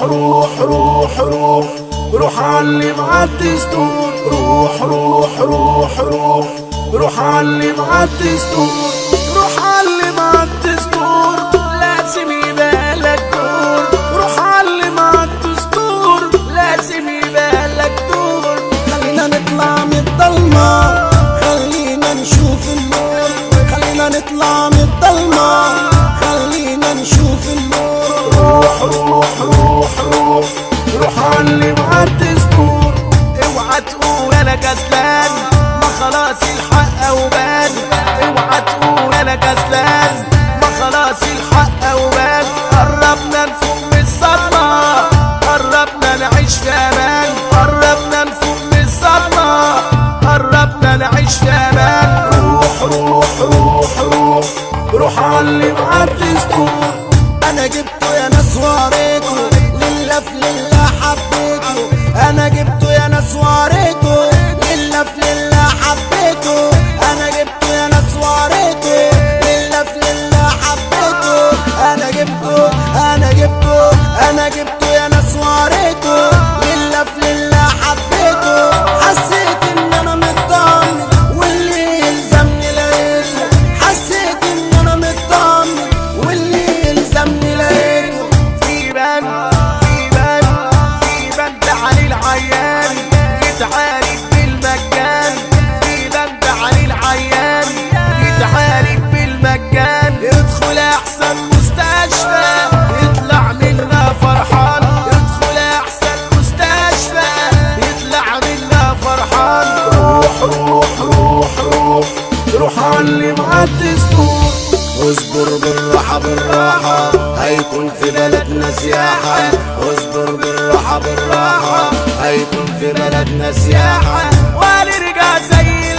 روح روح روح روح علم عالدستور. روح روح روح روح روح علم عالدستور. روح علم عالدستور لازم يبقى لك دور. روح علم عالدستور لازم يبقى لك دور. خلينا نطلع من الضلمة، خلينا نشوف النور. خلينا نطلع من الضلمة، خلينا نشوف النور. روح روح روح روح روح علم عالدستور. اوعى تقول انا كسلان، ما خلاص الحق وبان. اوعى تقول انا كسلان، ما خلاص الحق وبان. قربنا نفوق من الصدمة، قربنا نعيش في امان. قربنا نفوق من الصدمة، قربنا نعيش في امان. روح روح روح روح روح علم عالدستور. انا جبته يا ناس واريته، لله في لله حبيته. انا جبته يا ناس واريته، لله في لله حبيته. انا جبته يا ناس واريته، لله في لله حبيته. انا جبته انا جبته انا جبته يا ناس واريته، لله في لله حبيته. حسيت ان انا مطمن واللي يلزمني لقيته. حسيت ان انا مطمن واللي يلزمني لقيته. في بند علي العيان يتعالج بالمجان. في بند علي العيان يتعالج بالمجان. ادخل احسن مستشفى يطلع منها فرحان. ادخل احسن مستشفى يطلع منها فرحان. روح روح روح روح روح علم عالدستور. اصبر بالراحة بالراحة، هيكون في بلدنا سياحة. اصبر بالراحة بالراحة، هيكون في بلدنا سياحة. ونرجع زي